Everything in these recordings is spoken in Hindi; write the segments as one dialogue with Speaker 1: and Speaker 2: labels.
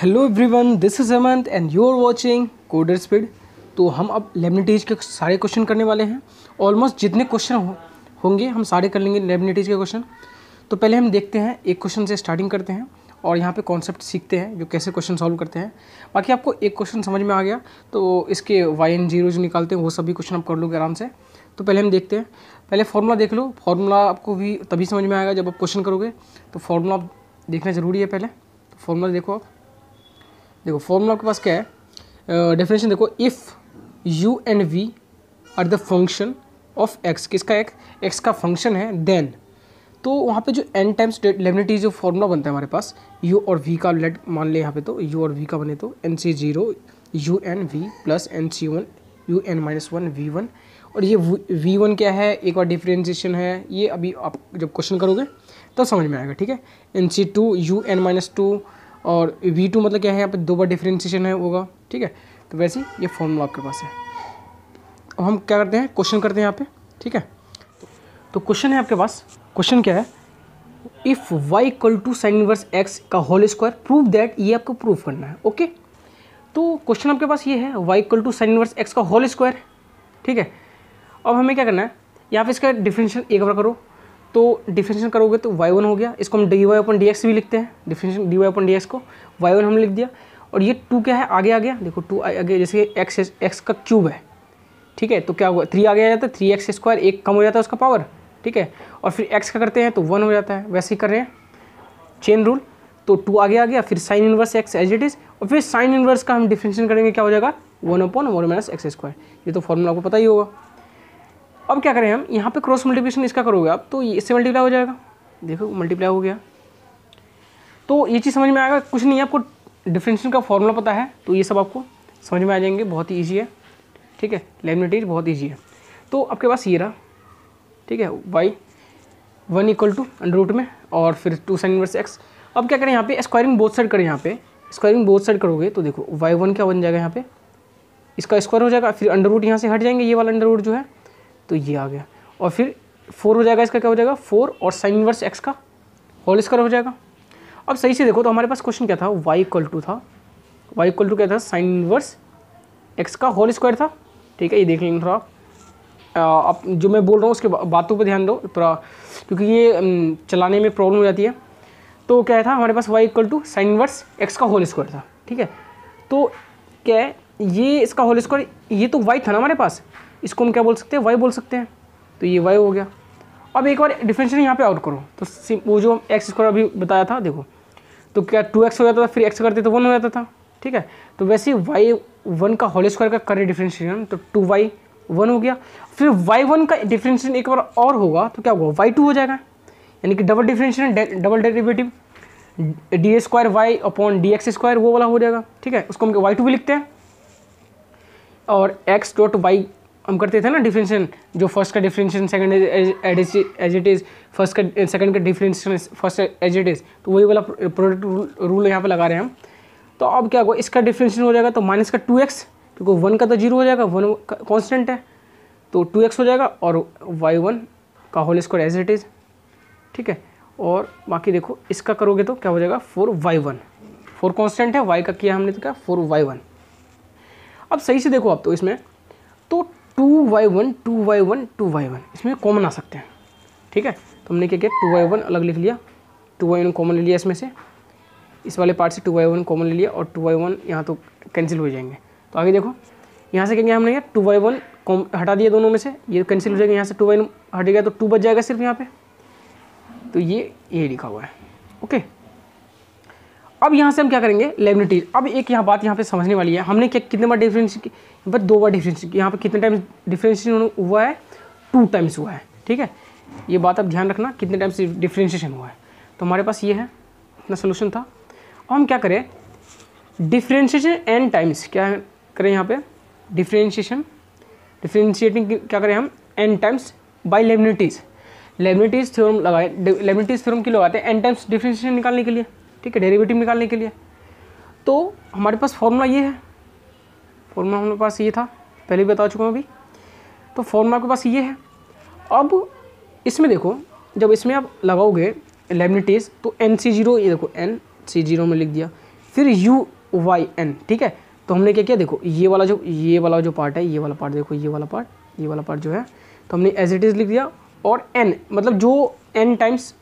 Speaker 1: Hello everyone, this is Hemant and you are watching coder speed. तो हम अब लेबनिटीज के सारे क्वेश्चन करने वाले हैं। ऑलमोस्ट जितने क्वेश्चन होंगे हम सारे कर लेंगे लेबनिटीज के क्वेश्चन। तो पहले हम देखते हैं, एक क्वेश्चन से स्टार्टिंग करते हैं और यहाँ पे कॉन्सेप्ट सीखते हैं जो कैसे क्वेश्चन सॉल्व करते हैं। बाकी आपको एक क्वेश्चन समझ में आ गया तो इसके वाई जीरो जो निकालते हैं वो सभी क्वेश्चन आप कर लोगे आराम से। तो पहले हम देखते हैं, पहले फार्मूला देख लो। फार्मूला आपको भी तभी समझ में आएगा जब आप क्वेश्चन करोगे, तो फार्मूला देखना ज़रूरी है पहले। तो फार्मूला देखो, आप देखो फार्मूला आपके पास क्या है, डेफिनेशन देखो, if u and v are the function of x, किसका x का फंक्शन है, देन तो वहाँ पे जो n टाइम्स लेबनिटीज जो फार्मूला बनता है हमारे पास u और v का, लेट मान ले यहाँ पे तो u और v का बने तो nc0 u n v plus nc1 u n minus 1 v1। और ये v1 क्या है, एक बार डिफ्रेंशिएशन है, ये अभी आप जब क्वेश्चन करोगे तो समझ में आएगा, ठीक है। nc2 u n माइनस 2 और v2 मतलब क्या है, यहाँ पे दो बार डिफ्रेंशिएशन है होगा, ठीक है। तो वैसे ही ये फॉर्मूला आपके पास है। अब हम क्या करते हैं, क्वेश्चन करते हैं यहाँ पे, ठीक है। तो क्वेश्चन है आपके पास, क्वेश्चन क्या है, if y equal to sine inverse x का होल स्क्वायर प्रूव दैट, ये आपको प्रूफ करना है, ओके। तो क्वेश्चन आपके पास ये है, y equal to sine inverse x का होल स्क्वायर, ठीक है। अब हमें क्या करना है, यहाँ पे इसका डिफरेंशियल एक बार करो, तो डिफरेंशियल करोगे तो y1 हो गया, इसको हम dy/dx भी लिखते हैं, डिफरेंशियल dy/dx को y1 हमने लिख दिया। और ये 2 क्या है, आगे आ गया, देखो 2 आगे, जैसे x का क्यूब है, ठीक है। तो क्या होगा, 3 आगे आ जाता है, 3x², एक कम हो जाता है उसका पावर, ठीक है। और फिर x का करते हैं तो 1 हो जाता है, वैसे ही कर रहे हैं चेन रूल। तो 2 आगे आ गया, फिर sine inverse x as it is, और फिर साइन इनवर्स का हम डिफरेंशियल करेंगे, क्या हो जाएगा 1/1 - x²। ये तो फॉर्मूला आपको पता ही होगा। अब क्या करें हम, यहाँ पे क्रॉस मल्टीप्लिकेशन इसका करोगे आप तो इससे मल्टीप्लाई हो जाएगा, देखो मल्टीप्लाई हो गया। तो ये चीज़ समझ में आएगा, कुछ नहीं है, आपको डिफरेंशियल का फॉर्मूला पता है तो ये सब आपको समझ में आ जाएंगे, बहुत ही ईजी है, ठीक है। लेबनिटीज बहुत ईजी है। तो आपके पास ये रहा, ठीक है, y1 इक्वल टू अंडर में और फिर 2 साइन इनवर्स x। अब क्या करें, यहाँ पे स्क्वायरिंग बोथ साइड करें, यहाँ पे स्क्वायरिंग बोथ साइड करोगे तो देखो y1 क्या बन जाएगा, यहाँ पे इसका स्क्वायर हो जाएगा, फिर अंडर रूट यहाँ से हट जाएंगे, ये वाला अंडर रूट जो है, तो ये आ गया, और फिर 4 हो जाएगा, इसका क्या हो जाएगा 4 और साइन इनवर्स x का होल स्क्वायर हो जाएगा। अब सही से देखो तो हमारे पास क्वेश्चन क्या था, y इक्वल टू था, y इक्वल टू क्या था, साइन इनवर्स x का होल स्क्वायर था, ठीक है। ये देख लेना थोड़ा आप जो मैं बोल रहा हूँ उसके बातों पे ध्यान दो थोड़ा, क्योंकि ये चलाने में प्रॉब्लम हो जाती है। तो क्या था हमारे पास, y equal to sine inverse x का होल स्क्वायर था, ठीक है। तो क्या है, ये इसका होल स्क्वायर, ये तो y था ना हमारे पास, इसको हम क्या बोल सकते हैं, y बोल सकते हैं, तो ये y हो गया। अब एक बार डिफरेंशियल यहाँ पे आउट करो तो वो जो x² अभी बताया था, देखो तो क्या 2x हो जाता था, फिर x करते तो 1 हो जाता था, ठीक है। तो वैसे ही y1 का होल स्क्वायर का करें डिफरेंशिएशन तो 2y1 हो गया, फिर y1 का डिफरेंशिएशन एक बार और होगा तो क्या होगा, y2 हो जाएगा, यानी कि double differentiation, double derivative d² y/dx², वो वाला हो जाएगा, ठीक है। उसको हम y2 भी लिखते हैं। और x.y हम करते थे ना डिफरेंशिएशन, जो फर्स्ट का differentiation second as it is, first का सेकंड का differentiation first as it is, तो वही वाला प्रोडक्ट रूल यहाँ पे लगा रहे हैं हम। तो अब क्या होगा, इसका डिफरेंशिएशन हो जाएगा तो माइनस का 2x, क्योंकि 1 का तो 0 हो जाएगा, 1 कांस्टेंट है, तो 2x हो जाएगा, और y1 का whole square as it is, ठीक है। और बाकी देखो इसका करोगे तो क्या हो जाएगा 4y1, 4 कांस्टेंट है, y का किया हमने तो क्या 4y1। अब सही से देखो आप तो इसमें तो 2y1 2y1 2y1 इसमें कॉमन आ सकते हैं, ठीक है। तो हमने क्या किया, 2y1 अलग लिख लिया, 2y1 कॉमन ले लिया इसमें से, इस वाले पार्ट से 2y1 कॉमन ले लिया, और 2y1 यहाँ तो कैंसिल हो जाएंगे। तो आगे देखो यहाँ से क्या किया हमने, क्या 2y1 हटा दिया दोनों में से, ये कैंसिल हो जाएगा, यहाँ से 2y1 हट गया तो 2 बच जाएगा सिर्फ यहाँ पे, तो ये लिखा हुआ है, ओके। अब यहाँ से हम क्या करेंगे, लेबनिटीज। अब एक यहाँ बात यहाँ पे समझने वाली है, हमने क्या कितने बार डिफरेंशिएशन, बस 2 बार डिफरेंशिएशन, यहाँ पे कितने टाइम्स डिफरेंशिएशन हुआ है, 2 टाइम्स हुआ है, ठीक है। ये बात आप ध्यान रखना, कितने टाइम्स डिफरेंशिएशन हुआ है। तो हमारे पास ये है, इतना सोल्यूशन था। अब हम क्या करें, डिफरेंशिएशन n टाइम्स क्या करें, यहाँ पे डिफरेंशिएटिंग क्या करें हम n टाइम्स बाय लेबनिटीज थ्योरम लगाए, लेबनिटीज थ्योरम क्यों लगाते हैं, n टाइम्स डिफरेंशिएशन निकालने के लिए, ठीक है, डेरिवेटिव निकालने के लिए। तो हमारे पास फॉर्मूला ये है, फॉर्मूला हमारे पास ये था, पहले भी बता चुका हूँ अभी। तो फॉर्मूला आपके पास ये है। अब इसमें देखो, जब इसमें आप लगाओगे लेबनिटीज तो NC0, ये देखो NC0 में लिख दिया, फिर यू वाई एन, ठीक है। तो हमने क्या किया, देखो ये वाला जो पार्ट है, ये वाला पार्ट देखो, ये वाला पार्ट जो है, तो हमने एज इट इज़ लिख दिया। और एन मतलब जो n times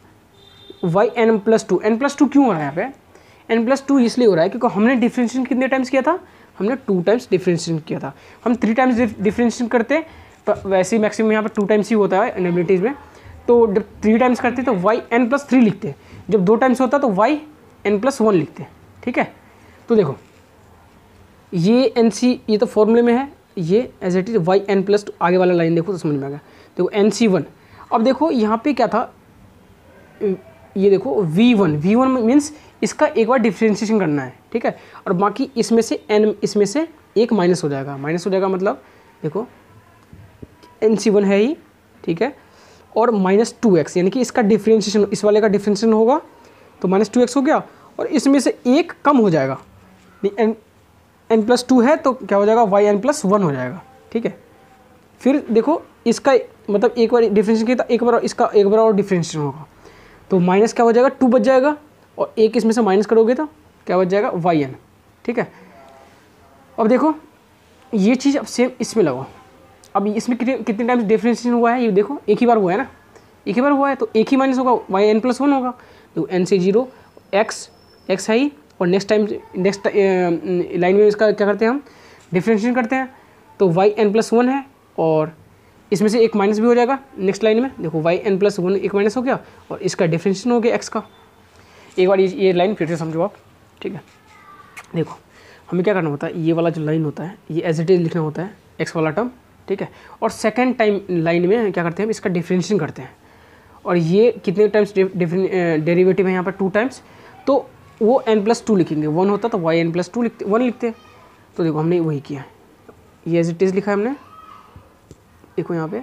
Speaker 1: y n plus two क्यों हो रहा है यहाँ पे, एन प्लस टू इसलिए हो रहा है क्योंकि हमने डिफ्रेंशिएशन कितने टाइम्स किया था, हमने 2 टाइम्स डिफ्रेंशिएशन किया था। हम 3 टाइम्स डिफ्रेंशिएशन करते तो वैसे ही मैक्सिमम यहाँ पर 2 टाइम्स ही होता है एनेबिलिटीज़ में। तो जब 3 टाइम्स करते तो वाई एन प्लस 3 लिखते, जब 2 टाइम्स होता तो वाई एन प्लस 1 लिखते, ठीक है। तो देखो ये एन सी, ये तो फॉर्मूले में है, ये as it is y n plus two, आगे वाला लाइन देखो तो समझ में आ गया। देखो एन सी वन, अब देखो यहाँ पे क्या था, ये देखो V1 मीन्स इसका एक बार डिफ्रेंशिएशन करना है, ठीक है। और बाकी इसमें से n, इसमें से एक माइनस हो जाएगा, मतलब देखो NC1 है ही, ठीक है। और -2x यानी कि इसका डिफ्रेंशिएशन, इस वाले का डिफ्रेंशिएशन होगा तो -2x हो गया, और इसमें से एक कम हो जाएगा, n प्लस 2 है तो क्या हो जाएगा, वाई एन प्लस 1 हो जाएगा, ठीक है। फिर देखो इसका मतलब एक बार डिफ्रेंशिएशन किया था, एक बार और डिफ्रेंशिएशन होगा, तो माइनस क्या हो जाएगा, 2 बच जाएगा, और एक इसमें से माइनस करोगे तो क्या बच जाएगा, वाई एन, ठीक है। अब देखो ये चीज़ अब सेम इसमें लगाओ, अब इसमें कितने टाइम्स डिफ्रेंशिएशन हुआ है, ये देखो एक ही बार हुआ है ना, एक ही बार हुआ है, तो एक ही माइनस होगा, वाई एन प्लस 1 होगा। तो एन से 0 एक्स है ही, और नेक्स्ट लाइन में इसका क्या करते हैं हम, डिफ्रेंशिएशन करते हैं, तो वाई एन प्लस 1 है, और इसमें से एक माइनस भी हो जाएगा नेक्स्ट लाइन में, देखो वाई एन प्लस 1 एक माइनस हो गया, और इसका डिफ्रेंशिएशन हो गया एक्स का। एक बार ये लाइन फिर से समझो आप, ठीक है। देखो हमें क्या करना होता है, ये वाला जो लाइन होता है ये एज इट इज लिखना होता है, एक्स वाला टर्म, ठीक है। और सेकेंड टाइम लाइन में क्या करते हैं, इसका डिफ्रेंशिएशन करते हैं, और ये कितने टाइम्स डेरिवेटिव है यहाँ पर 2 टाइम्स, तो वो n प्लस 2 लिखेंगे, 1 होता तो वाई एन प्लस 2 लिखते, 1 लिखते। तो देखो हमने वही किया, ये एज इट इज लिखा है हमने, देखो यहाँ पे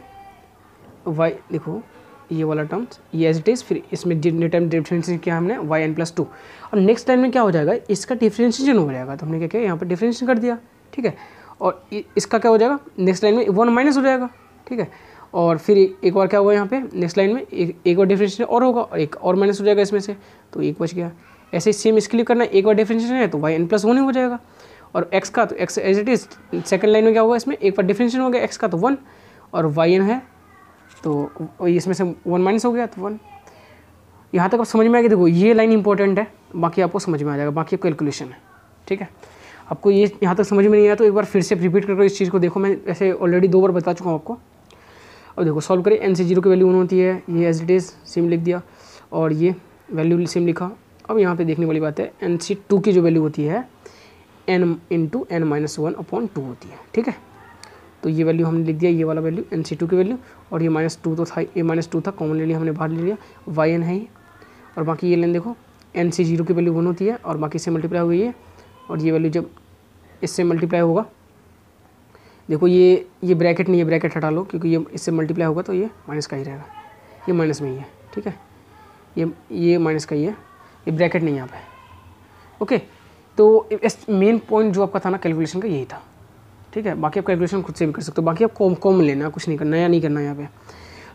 Speaker 1: y, देखो ये वाला टर्म्स ये एज इट इज़, फिर इसमें जितने टाइम डिफ्रेंशिएशन किया हमने वाई एन प्लस 2, और नेक्स्ट टाइम में क्या हो जाएगा, इसका डिफ्रेंशिएशन हो जाएगा, तो हमने क्या किया यहाँ पर डिफ्रेंशिएशन कर दिया, ठीक है। और इसका क्या हो जाएगा, नेक्स्ट लाइन में 1 माइनस हो जाएगा, ठीक है। और फिर एक बार क्या होगा यहाँ पे नेक्स्ट लाइन में एक बार डिफ्रेंशिएशन और होगा, और एक और माइनस हो जाएगा इसमें से, तो एक बच गया। ऐसे ही सेम इसके लिए करना है, एक बार डिफ्रेंशिएशन है तो वाई एन प्लस 1 ही हो जाएगा, और एक्स का तो x as it is, second line में क्या होगा, इसमें एक बार डिफ्रेंशिएशन हो गया एक्स का तो 1, और वाई एन है तो इसमें से 1 माइनस हो गया तो 1। यहाँ तक अब समझ में आ गया, देखो ये लाइन इंपॉर्टेंट है, बाकी आपको समझ में आ जाएगा, बाकी कैलकुलेशन है, ठीक है। आपको ये यहाँ तक समझ में नहीं आया तो एक बार फिर से रिपीट करके इस चीज़ को देखो, मैं ऐसे ऑलरेडी 2 बार बता चुका हूँ आपको। अब देखो सॉल्व करें, एन से 0 की वैल्यू 1 होती है, ये एज इट इज़ सेम लिख दिया, और ये वैल्यू सेम लिखा। अब यहाँ पे देखने वाली बात है, एन सी 2 की जो वैल्यू होती है n इंटू n माइनस 1/2 होती है, ठीक है। तो ये वैल्यू हमने लिख दिया, ये वाला वैल्यू एन सी 2 की वैल्यू, और ये -2 तो था, ये -2 था, कॉमन ले लिया हमने, बाहर ले लिया, वाई एन है ही, और बाकी ये लेन देखो एन सी 0 की वैल्यू 1 होती है, और बाकी इससे मल्टीप्लाई हो गई है, और ये वैल्यू जब इससे मल्टीप्लाई होगा, देखो ये ब्रैकेट नहीं है, ब्रैकेट हटा लो, क्योंकि ये इससे मल्टीप्लाई होगा तो ये माइनस का ही रहेगा, ये माइनस में ही है, ठीक है। ये माइनस का ही है, ये ब्रैकेट नहीं है यहाँ पे, ओके। तो मेन पॉइंट जो आपका था ना कैलकुलेशन का यही था, ठीक है। बाकी आप कैलकुलेशन खुद से भी कर सकते हो, बाकी आप कॉमन लेना, कुछ नहीं करना, नया नहीं करना यहाँ पे।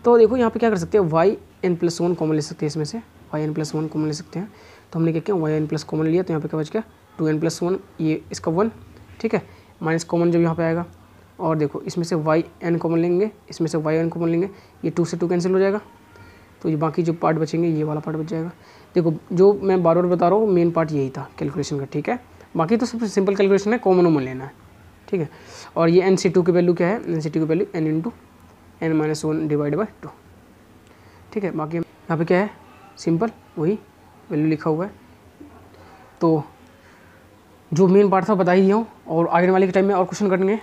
Speaker 1: तो देखो यहाँ पे क्या कर सकते हैं, वाई एन प्लस 1 कॉमन ले सकते हैं, इसमें से वाई एन प्लस 1 कॉमन ले सकते हैं। तो हमने क्या किया, वाई एन प्लस कॉमन लिया, तो यहाँ पे क्या बच गया 2n प्लस 1, ये इसका 1, ठीक है, माइनस कॉमन जब यहाँ पे आएगा, और देखो इसमें से वाई एन कॉमन लेंगे, इसमें से वाई एन कॉमन लेंगे, ये 2 से 2 कैंसिल हो जाएगा, तो ये बाकी जो पार्ट बचेंगे ये वाला पार्ट बच जाएगा। देखो जो मैं बार बार बता रहा हूँ मेन पार्ट यही था कैलकुलेशन का, ठीक है। बाकी तो सबसे सिंपल कैलकुलेशन है, कॉमन ओमन लेना है, ठीक है। और ये एन सी 2 की वैल्यू क्या है, एन सी 2 की value n into n minus 1 divide by 2, ठीक है। बाकी यहाँ पे क्या है, सिंपल वही वैल्यू लिखा हुआ है। तो जो मेन पार्ट था बता ही दिया हूँ, और आगे वाले के टाइम में और क्वेश्चन करेंगे।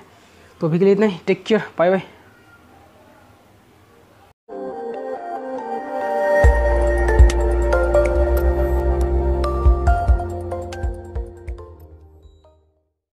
Speaker 1: तो अभी के लिए इतना ही, टेक केयर, बाय बाय।